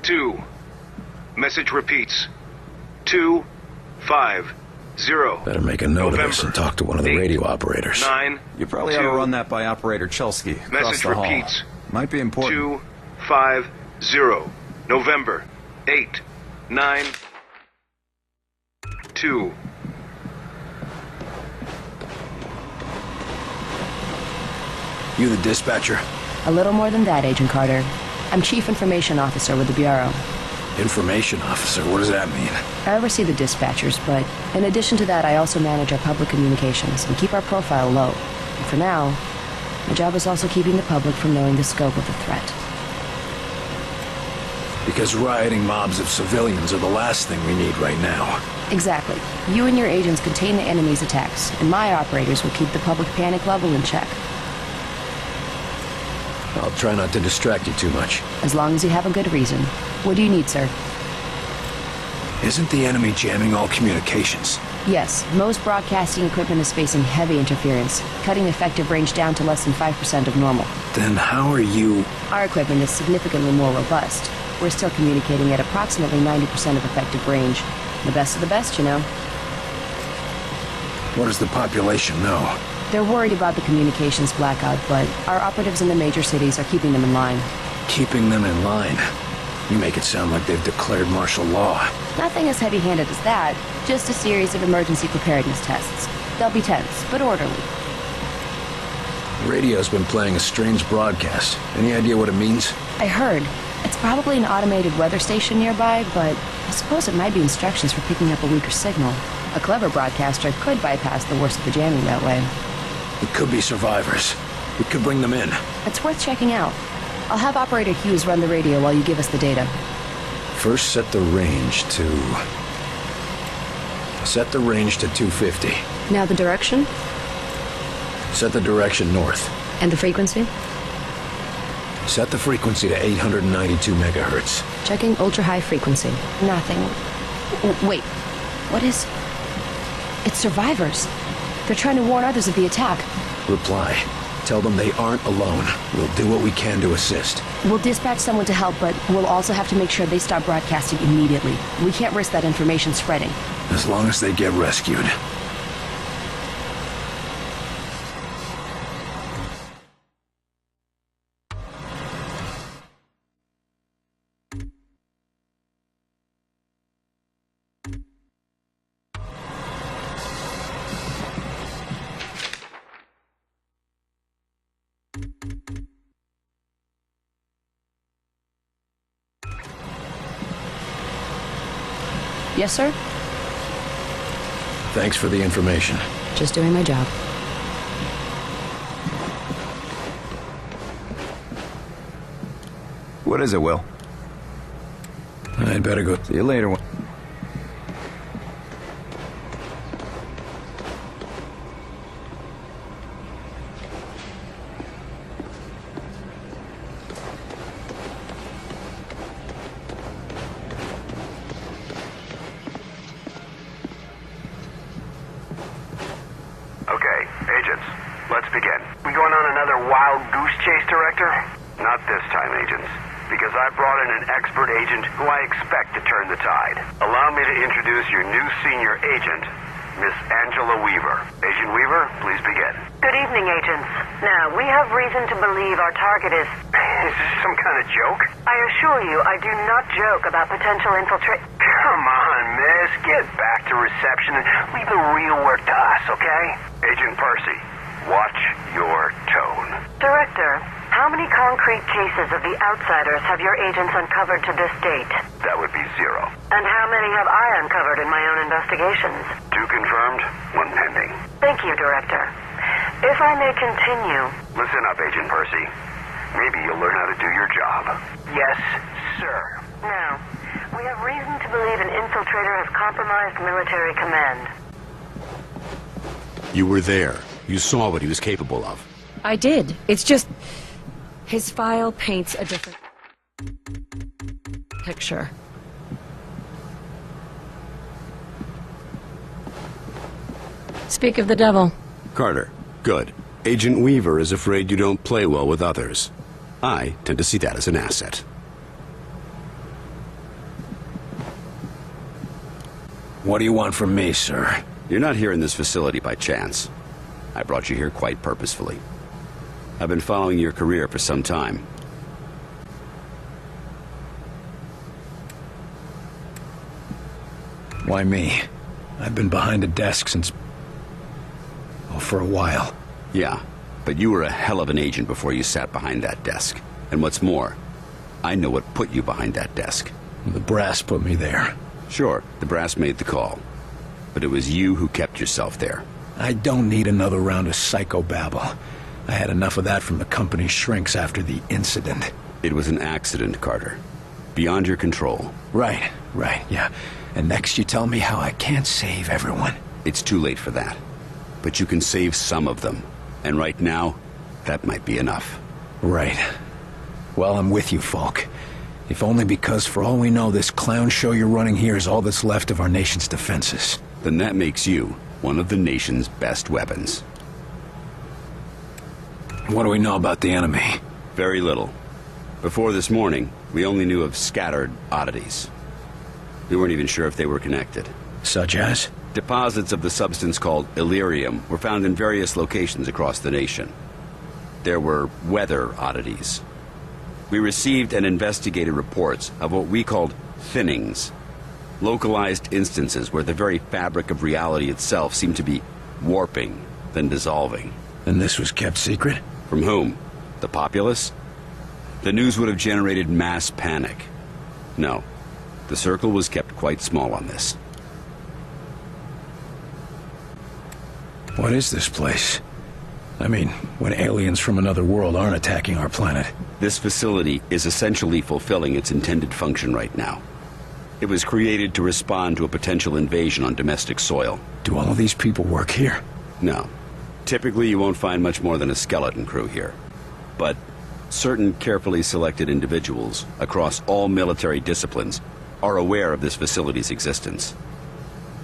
2. Message repeats. 250. Better make a note of this and talk to one of the radio operators. 9. You probably ought to run that by Operator Chelsky across Message the hall. repeats. Might be important. 250. November 8. 9. 2. You the dispatcher? A little more than that, Agent Carter. I'm Chief Information Officer with the Bureau. Information officer, what does that mean? I oversee the dispatchers, but in addition to that, I also manage our public communications and keep our profile low. And for now, my job is also keeping the public from knowing the scope of the threat. Because rioting mobs of civilians are the last thing we need right now. Exactly. You and your agents contain the enemy's attacks, and my operators will keep the public panic level in check. I'll try not to distract you too much. As long as you have a good reason. What do you need, sir? Isn't the enemy jamming all communications? Yes, most broadcasting equipment is facing heavy interference, cutting effective range down to less than 5% of normal. Then how are you... Our equipment is significantly more robust. We're still communicating at approximately 90% of effective range. The best of the best, you know. What does the population know? They're worried about the communications blackout, but our operatives in the major cities are keeping them in line. Keeping them in line? You make it sound like they've declared martial law. Nothing as heavy-handed as that, just a series of emergency preparedness tests. They'll be tense, but orderly. The radio's been playing a strange broadcast. Any idea what it means? I heard. It's probably an automated weather station nearby, but I suppose it might be instructions for picking up a weaker signal. A clever broadcaster could bypass the worst of the jamming that way. It could be survivors. We could bring them in. It's worth checking out. I'll have Operator Hughes run the radio while you give us the data. First, set the range to 250. Now the direction? Set the direction north. And the frequency? Set the frequency to 892 megahertz. Checking ultra-high frequency. Nothing. Wait. What is... It's survivors. They're trying to warn others of the attack. Reply. Tell them they aren't alone. We'll do what we can to assist. We'll dispatch someone to help, but we'll also have to make sure they stop broadcasting immediately. We can't risk that information spreading. As long as they get rescued. Yes, sir? Thanks for the information. Just doing my job. What is it, Will? I'd better go. See you later. Let's begin. We going on another wild goose chase, Director? Not this time, agents. Because I brought in an expert agent who I expect to turn the tide. Allow me to introduce your new senior agent, Miss Angela Weaver. Agent Weaver, please begin. Good evening, agents. Now, we have reason to believe our target is... Is this some kind of joke? I assure you, I do not joke about potential infiltration. Come on, miss. Get back to reception and leave the real work to us, okay? Agent Percy, watch your tone. Director, how many concrete cases of the outsiders have your agents uncovered to this date? That would be 0. And how many have I uncovered in my own investigations? 2 confirmed, 1 pending. Thank you, Director. If I may continue... Listen up, Agent Percy. Maybe you'll learn how to do your job. Yes, sir. Now, we have reason to believe an infiltrator has compromised military command. You were there. You saw what he was capable of. I did. It's just... his file paints a different picture. Speak of the devil. Carter, good. Agent Weaver is afraid you don't play well with others. I tend to see that as an asset. What do you want from me, sir? You're not here in this facility by chance. I brought you here quite purposefully. I've been following your career for some time. Why me? I've been behind a desk since... oh, for a while. Yeah, but you were a hell of an agent before you sat behind that desk. And what's more, I know what put you behind that desk. The brass put me there. Sure, the brass made the call. But it was you who kept yourself there. I don't need another round of psychobabble. I had enough of that from the company's shrinks after the incident. It was an accident, Carter. Beyond your control. Right, yeah. And next you tell me how I can't save everyone. It's too late for that. But you can save some of them. And right now, that might be enough. Right. Well, I'm with you, Falk. If only because, for all we know, this clown show you're running here is all that's left of our nation's defenses. Then that makes you one of the nation's best weapons. What do we know about the enemy? Very little. Before this morning, we only knew of scattered oddities. We weren't even sure if they were connected. Such as? Deposits of the substance called Illyrium were found in various locations across the nation. There were weather oddities. We received and investigated reports of what we called thinnings. Localized instances where the very fabric of reality itself seemed to be warping, then dissolving. And this was kept secret? From whom? The populace? The news would have generated mass panic. No, the circle was kept quite small on this. What is this place? I mean, when aliens from another world aren't attacking our planet. This facility is essentially fulfilling its intended function right now. It was created to respond to a potential invasion on domestic soil. Do all of these people work here? No. Typically, you won't find much more than a skeleton crew here. But certain carefully selected individuals across all military disciplines are aware of this facility's existence.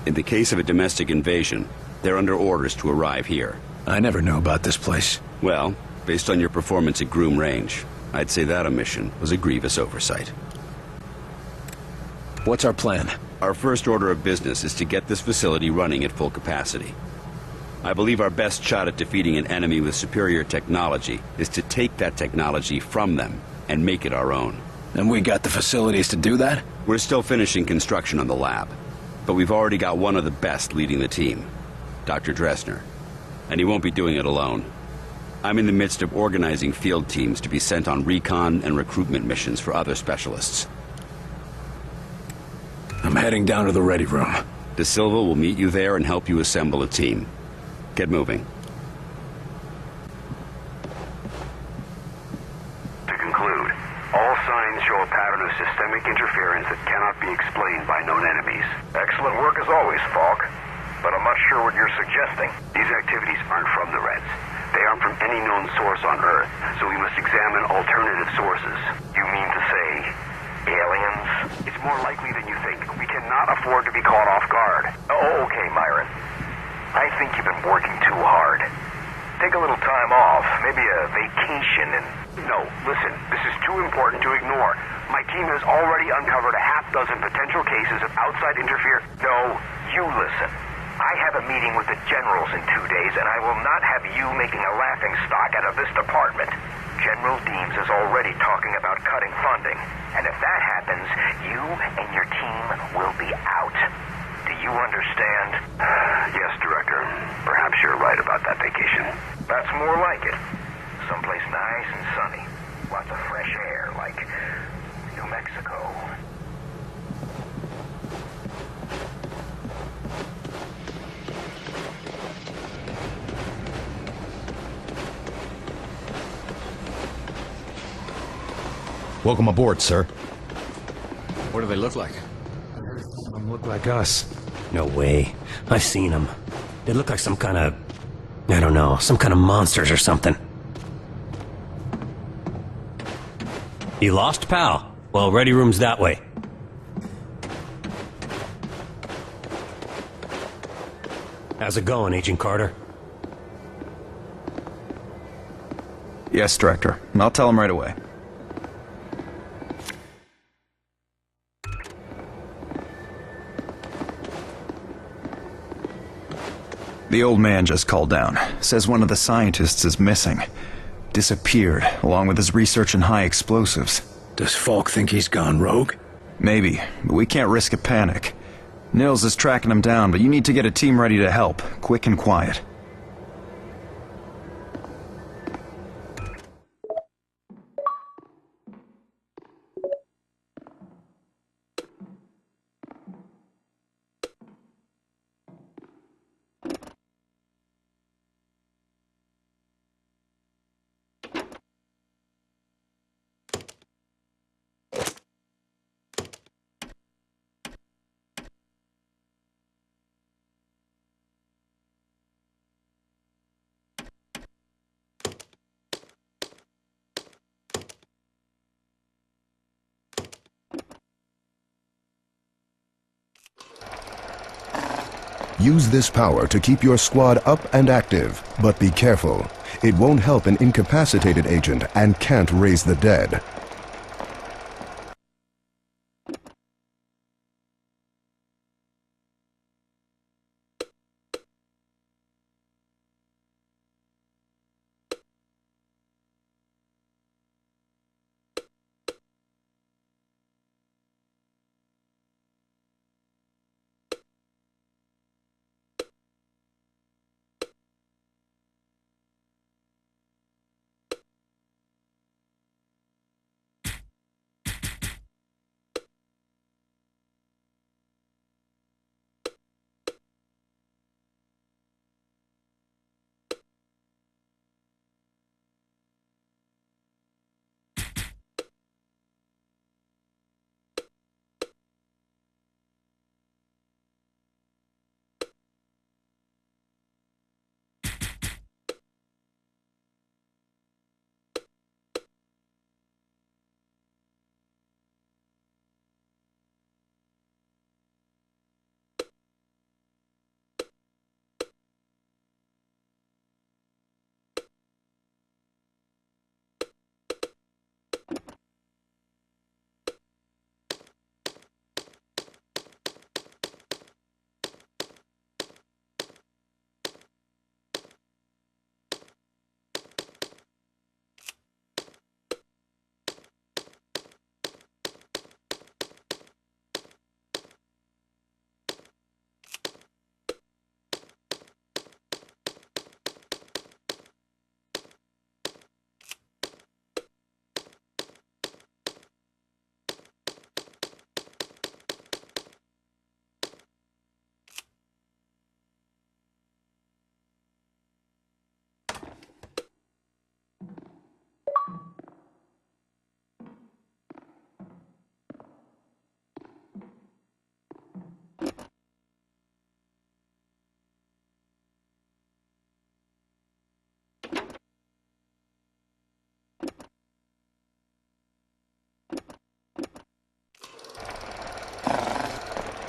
In the case of a domestic invasion, they're under orders to arrive here. I never knew about this place. Well, based on your performance at Groom Range, I'd say that omission was a grievous oversight. What's our plan? Our first order of business is to get this facility running at full capacity. I believe our best shot at defeating an enemy with superior technology is to take that technology from them and make it our own. And we got the facilities to do that? We're still finishing construction on the lab, but we've already got one of the best leading the team, Dr. Dressner. And he won't be doing it alone. I'm in the midst of organizing field teams to be sent on recon and recruitment missions for other specialists. I'm heading down to the ready room. De Silva will meet you there and help you assemble a team. Get moving. To conclude, all signs show a pattern of systemic interference that cannot be explained by known enemies. Excellent work as always, Falk. But I'm not sure what you're suggesting. These activities aren't from the Reds. They aren't from any known source on Earth, so we must examine alternative sources. You mean to say, aliens? It's more likely than you think. We cannot afford to be caught off guard. Oh, okay, Myron. I think you've been working too hard. Take a little time off, maybe a vacation and... No, listen, this is too important to ignore. My team has already uncovered a half dozen potential cases of outside interference. No, you listen. I have a meeting with the generals in 2 days, and I will not have you making a laughingstock out of this department. General Deems is already talking about cutting funding, and if that happens, you and your team will be out. Do you understand? Yes, Director. Perhaps you're right about that vacation. That's more like it. Someplace nice and sunny. Lots of fresh air, like New Mexico. Welcome aboard, sir. What do they look like? Some look like us. No way. I've seen them. They look like some kind of... I don't know, some kind of monsters or something. You lost, pal? Well, ready room's that way. How's it going, Agent Carter? Yes, Director. I'll tell him right away. The old man just called down. Says one of the scientists is missing. Disappeared, along with his research in high explosives. Does Falk think he's gone rogue? Maybe, but we can't risk a panic. Nils is tracking him down, but you need to get a team ready to help, quick and quiet. Use this power to keep your squad up and active, but be careful. It won't help an incapacitated agent and can't raise the dead.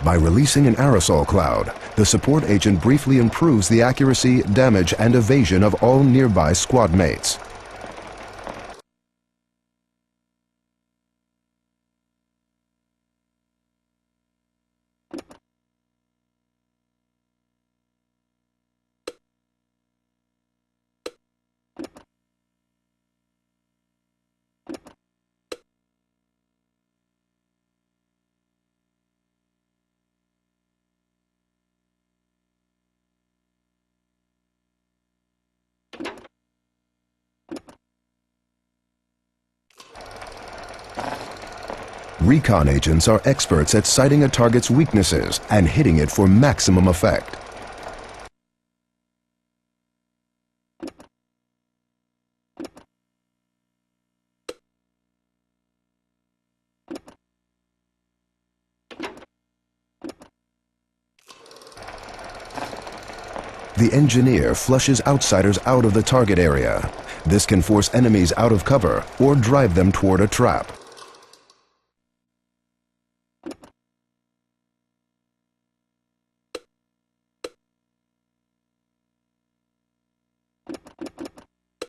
By releasing an aerosol cloud, the support agent briefly improves the accuracy, damage, and evasion of all nearby squad mates. Recon agents are experts at sighting a target's weaknesses and hitting it for maximum effect. The engineer flushes outsiders out of the target area. This can force enemies out of cover or drive them toward a trap.